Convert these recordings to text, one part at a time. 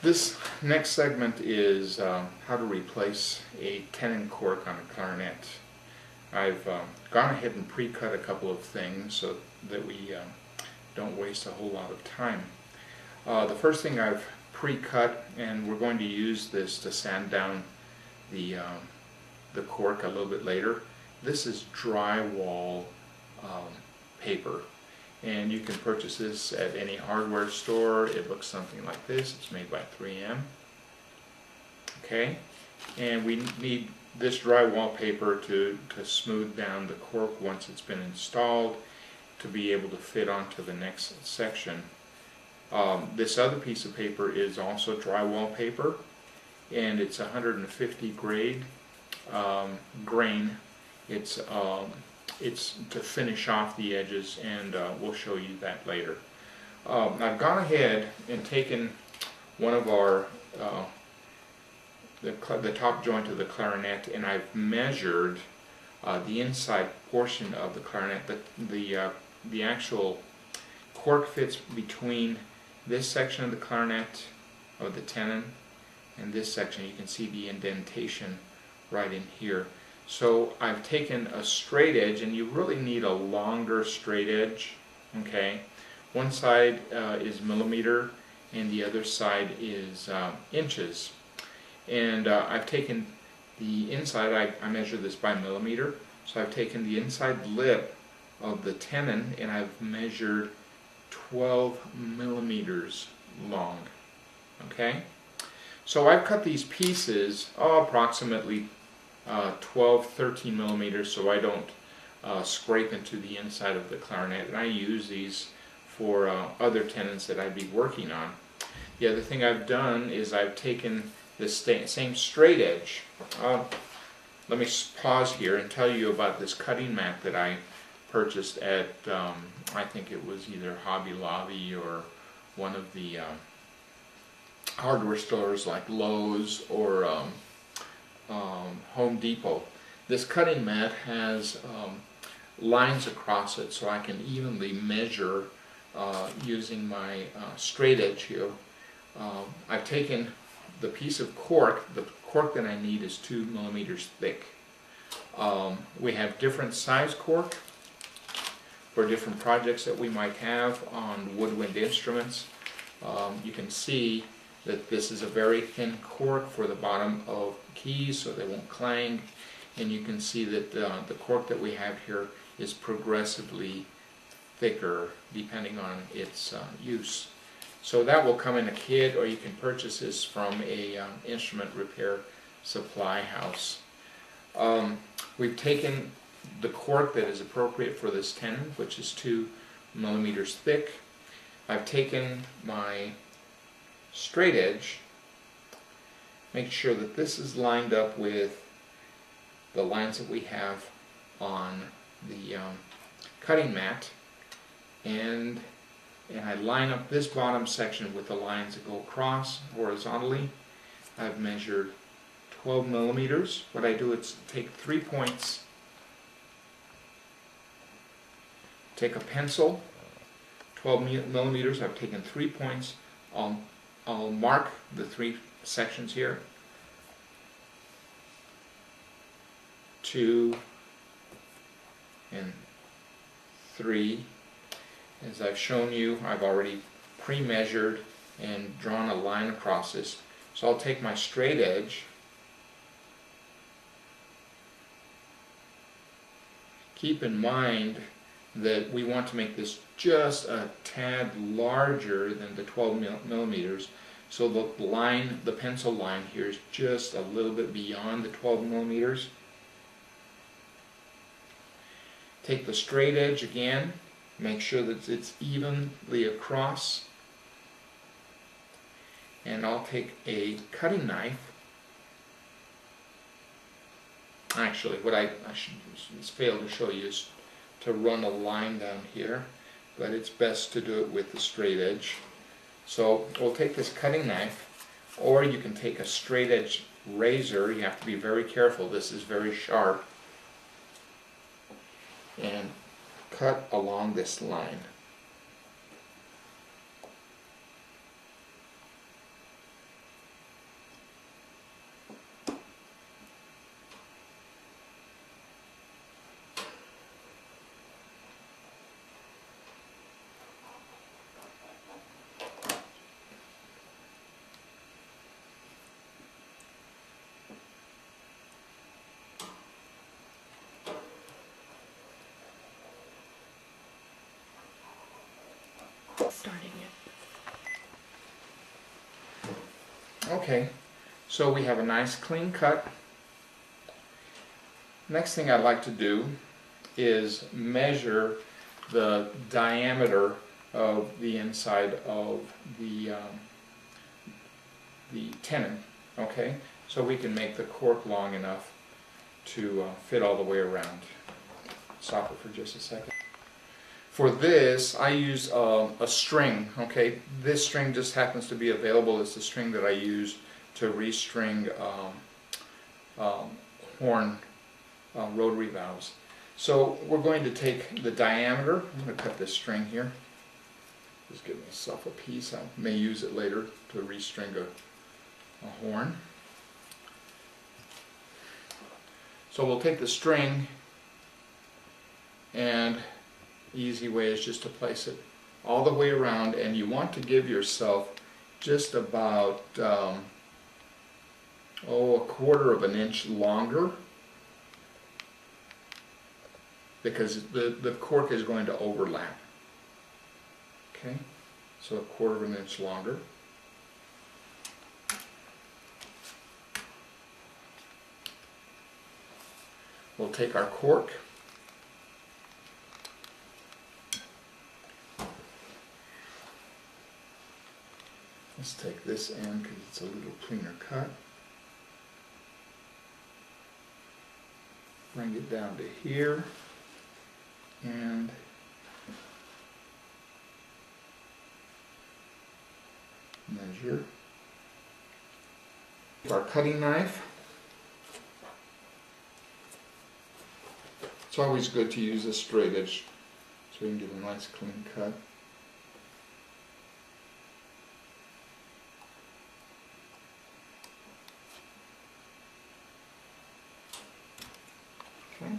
This next segment is how to replace a tenon cork on a clarinet. I've gone ahead and pre-cut a couple of things so that we don't waste a whole lot of time. The first thing I've pre-cut, and we're going to use this to sand down the cork a little bit later. This is drywall paper, and you can purchase this at any hardware store. It looks something like this. It's made by 3M. Okay, and we need this drywall paper to smooth down the cork once it's been installed, to be able to fit onto the next section. This other piece of paper is also drywall paper, and it's 150 grain. It's to finish off the edges, and we'll show you that later. I've gone ahead and taken one of our the top joint of the clarinet, and I've measured the inside portion of the clarinet. The actual cork fits between this section of the clarinet, of the tenon, and this section. You can see the indentation right in here. So I've taken a straight edge, and you really need a longer straight edge. Okay, one side is millimeter and the other side is inches. And I've taken the inside, I measure this by millimeter, so I've taken the inside lip of the tenon and I've measured 12 millimeters long. Okay, so I've cut these pieces approximately 12-13 millimeters, so I don't scrape into the inside of the clarinet, and I use these for other tenons that I'd be working on. The other thing I've done is I've taken this same straight edge. Let me pause here and tell you about this cutting mat that I purchased at I think it was either Hobby Lobby or one of the hardware stores like Lowe's or Home Depot. This cutting mat has lines across it, so I can evenly measure using my straight edge here. I've taken the piece of cork. The cork that I need is 2 millimeters thick. We have different size cork for different projects that we might have on woodwind instruments. You can see that this is a very thin cork for the bottom of keys so they won't clang, and you can see that the cork that we have here is progressively thicker depending on its use. So that will come in a kit, or you can purchase this from a instrument repair supply house. We've taken the cork that is appropriate for this tenon, which is 2 millimeters thick. I've taken my straight edge, make sure that this is lined up with the lines that we have on the cutting mat, and I line up this bottom section with the lines that go across horizontally. I've measured 12 millimeters. What I do is take 3 points, take a pencil, 12 millimeters, I've taken 3 points, I'll mark the 3 sections here, 2 and 3. As I've shown you, I've already pre-measured and drawn a line across this. So I'll take my straight edge, keep in mind that we want to make this just a tad larger than the 12 millimeters. So the line, the pencil line here is just a little bit beyond the 12 millimeters. Take the straight edge again, make sure that it's evenly across, and I'll take a cutting knife. Actually, what I should fail to show you is to run a line down here, but it's best to do it with the straight edge. So we'll take this cutting knife, or you can take a straight edge razor. You have to be very careful, this is very sharp, and cut along this line. starting it. Okay, so we have a nice clean cut. Next thing I'd like to do is measure the diameter of the inside of the tenon. Okay, so we can make the cork long enough to fit all the way around. Stop it for just a second. For this, I use a string. Okay, this string just happens to be available. It's the string that I use to restring horn rotary valves. So we're going to take the diameter. I'm going to cut this string here. Just give myself a piece. I may use it later to restring a horn. So we'll take the string, and the easy way is just to place it all the way around, and you want to give yourself just about a quarter of an inch longer, because the cork is going to overlap. Okay, so a quarter of an inch longer. We'll take our cork, let's take this end because it's a little cleaner cut. Bring it down to here and measure. Our cutting knife. It's always good to use a straight edge so you can get a nice clean cut. Okay.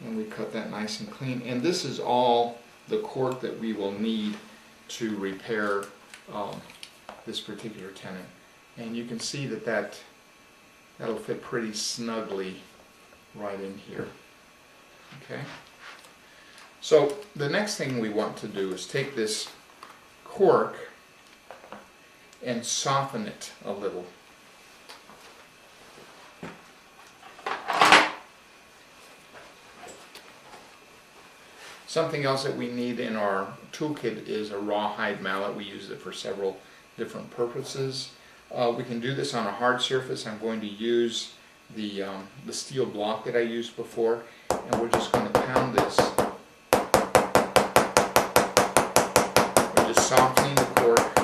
And we cut that nice and clean. And this is all the cork that we will need to repair this particular tenon. And you can see that that'll fit pretty snugly right in here. Okay. So the next thing we want to do is take this cork and soften it a little. Something else that we need in our toolkit is a rawhide mallet. We use it for several different purposes. We can do this on a hard surface. I'm going to use the steel block that I used before, and we're just going to pound this. We're just softening the cork,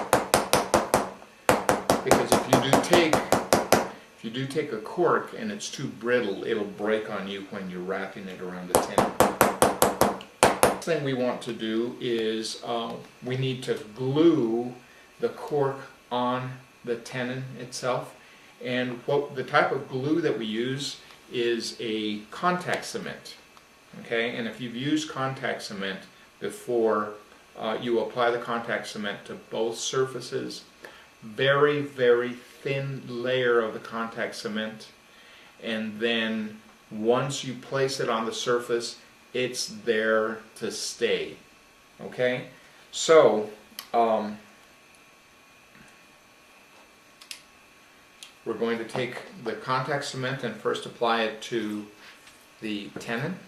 because if you do take a cork and it's too brittle, it'll break on you when you're wrapping it around the tenon. Next thing we want to do is we need to glue the cork on the tenon itself. And the type of glue that we use is a contact cement. Okay, and if you've used contact cement before, you apply the contact cement to both surfaces. Very, very thin layer of the contact cement, and then once you place it on the surface, it's there to stay. Okay, so we're going to take the contact cement and first apply it to the tenon.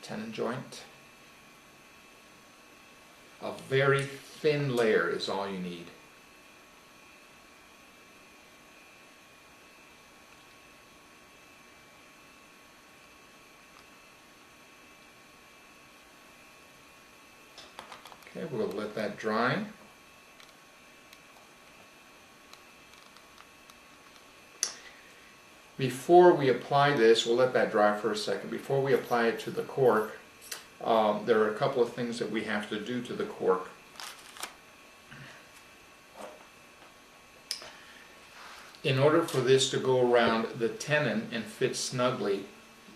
The tenon joint. A very thin layer is all you need. Okay, we'll let that dry. Before we apply this, we'll let that dry for a second. Before we apply it to the cork, there are a couple of things that we have to do to the cork. In order for this to go around the tenon and fit snugly,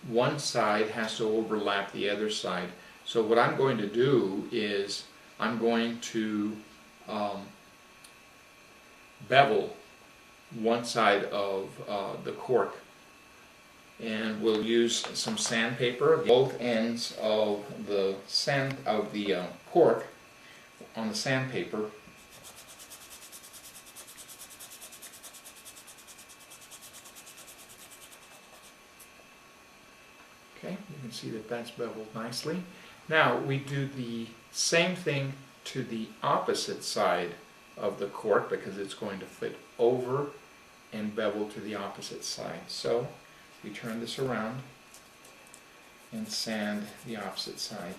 one side has to overlap the other side. So what I'm going to do is I'm going to bevel one side of the cork and we'll use some sandpaper, both ends of the cork on the sandpaper. Okay, you can see that that's beveled nicely. Now we do the same thing to the opposite side of the cork because it's going to fit over and bevel to the opposite side. So we turn this around and sand the opposite side.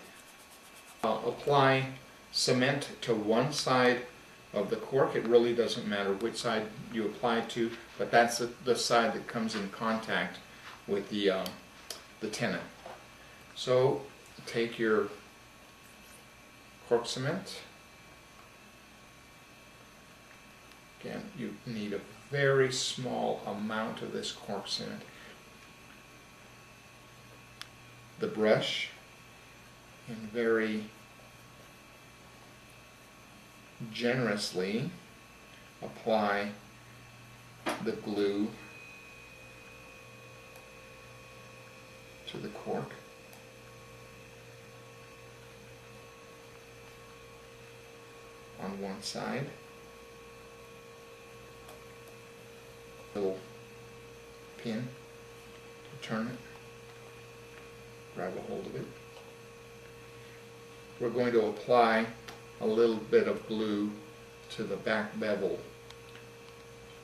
Apply cement to one side of the cork. It really doesn't matter which side you apply it to, but that's the side that comes in contact with the tenon. So take your cork cement. Again, you need a very small amount of this cork cement. The brush, and very generously apply the glue to the cork. On one side. Little pin to turn it. Grab a hold of it. We're going to apply a little bit of glue to the back bevel.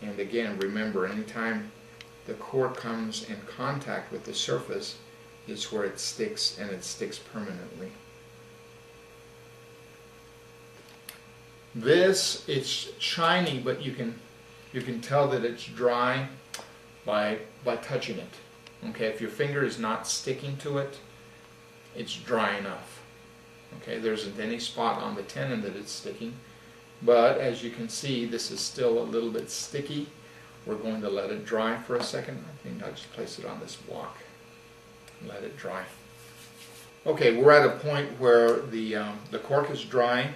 And again, remember, anytime the cork comes in contact with the surface, it's where it sticks, and it sticks permanently. This, it's shiny, but you can tell that it's dry by touching it. Okay, if your finger is not sticking to it, it's dry enough. Okay, there isn't any spot on the tenon that it's sticking, but as you can see, this is still a little bit sticky. We're going to let it dry for a second. I think I'll just place it on this block and let it dry. Okay, we're at a point where the cork is dry.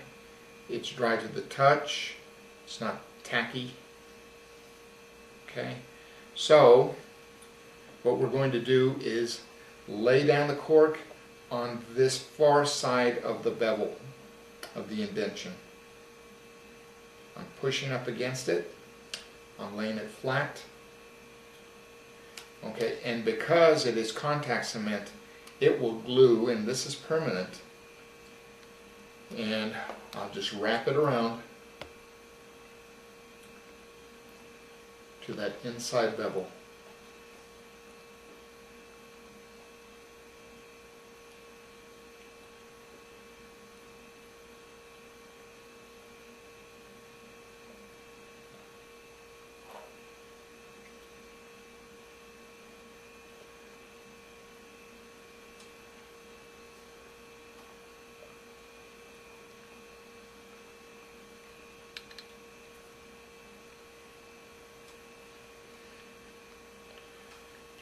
It's dry to the touch. It's not tacky. Okay, so what we're going to do is lay down the cork on this far side of the bevel of the indentation. I'm pushing up against it. I'm laying it flat. Okay, and because it is contact cement, it will glue, and this is permanent. And I'll just wrap it around to that inside bevel.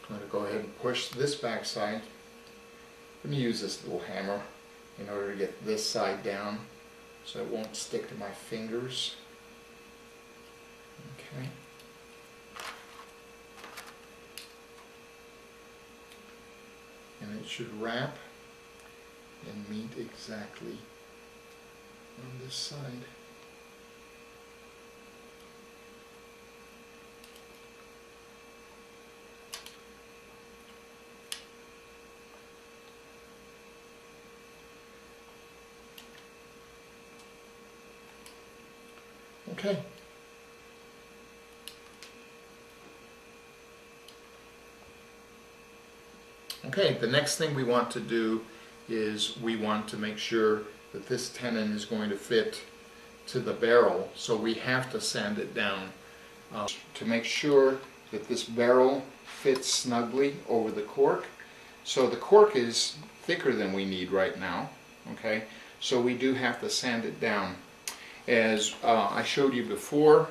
I'm going to go ahead and push this back side. I'm going to use this little hammer in order to get this side down so it won't stick to my fingers. Okay. And it should wrap and meet exactly on this side. Okay. Okay, the next thing we want to do is we want to make sure that this tenon is going to fit to the barrel, so we have to sand it down to make sure that this barrel fits snugly over the cork. So the cork is thicker than we need right now, okay? So we do have to sand it down. As I showed you before,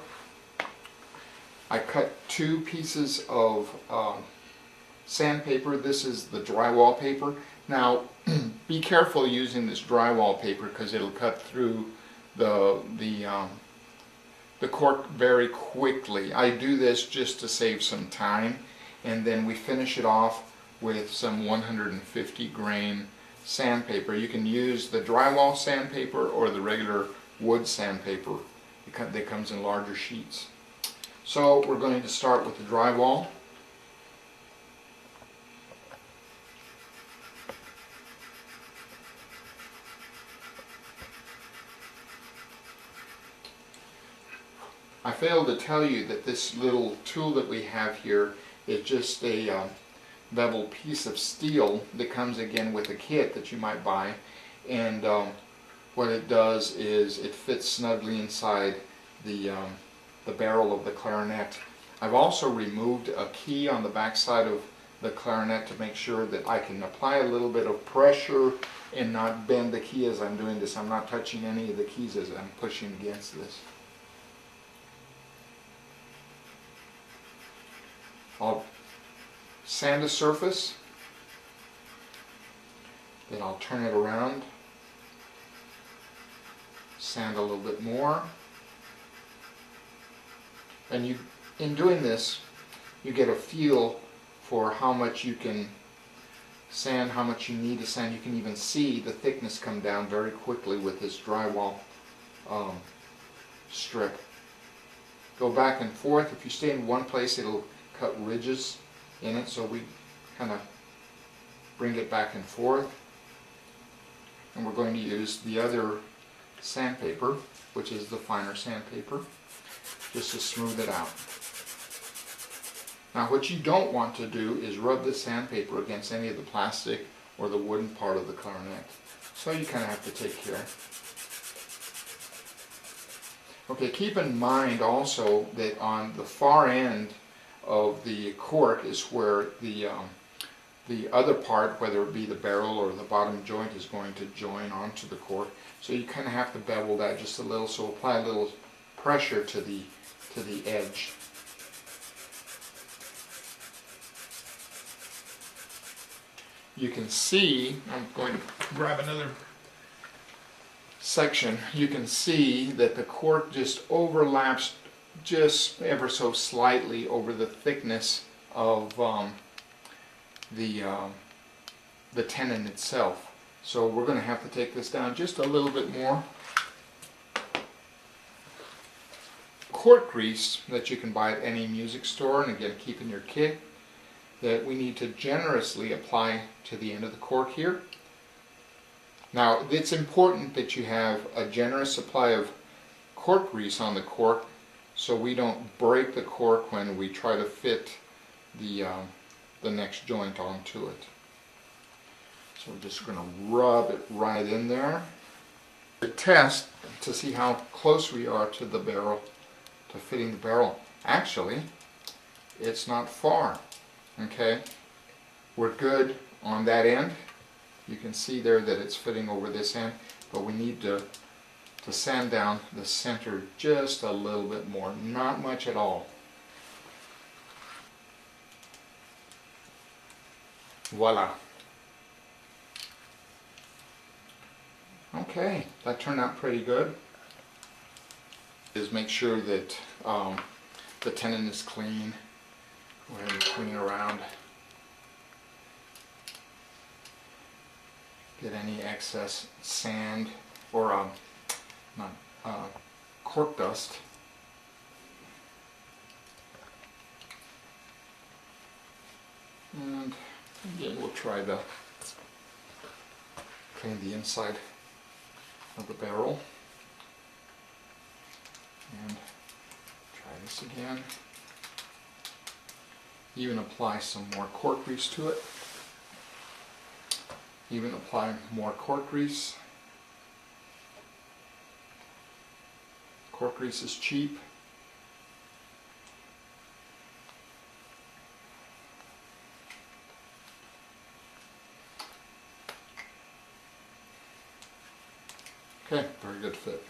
I cut 2 pieces of sandpaper. This is the drywall paper. Now, be careful using this drywall paper because it'll cut through the cork very quickly. I do this just to save some time, and then we finish it off with some 150 grain sandpaper. You can use the drywall sandpaper or the regular wood sandpaper. It comes in larger sheets. So we're going to start with the drywall. I failed to tell you that this little tool that we have here is just a bevel piece of steel that comes again with a kit that you might buy, and what it does is it fits snugly inside the barrel of the clarinet. I've also removed a key on the back side of the clarinet to make sure that I can apply a little bit of pressure and not bend the key as I'm doing this. I'm not touching any of the keys as I'm pushing against this. I'll sand the surface, then I'll turn it around, sand a little bit more, and in doing this you get a feel for how much you can sand, how much you need to sand. You can even see the thickness come down very quickly with this drywall strip. Go back and forth. If you stay in one place, it'll cut ridges in it, so we kind of bring it back and forth. And we're going to use the other sandpaper, which is the finer sandpaper, just to smooth it out. Now what you don't want to do is rub the sandpaper against any of the plastic or the wooden part of the clarinet. So you kind of have to take care. Okay, keep in mind also that on the far end of the cork is where the other part, whether it be the barrel or the bottom joint, is going to join onto the cork. So you kind of have to bevel that just a little, so apply a little pressure to the edge. You can see, I'm going to grab another section, you can see that the cork just overlaps just ever so slightly over the thickness of the tenon itself. So we're going to have to take this down just a little bit more. Cork grease that you can buy at any music store, and again keep in your kit, that we need to generously apply to the end of the cork here. Now it's important that you have a generous supply of cork grease on the cork, so we don't break the cork when we try to fit the next joint onto it. So we're just going to rub it right in there. To test to see how close we are to the barrel, to fitting the barrel. Actually, it's not far. Okay, we're good on that end. You can see there that it's fitting over this end, but we need to sand down the center just a little bit more, not much at all. Voila. Okay, that turned out pretty good. Is make sure that the tenon is clean. Go ahead and clean it around. Get any excess sand or cork dust. And again, we'll try to clean the inside of the barrel. And try this again. Even apply some more cork grease to it. Even apply more cork grease. Cork grease is cheap. Okay, very good fit.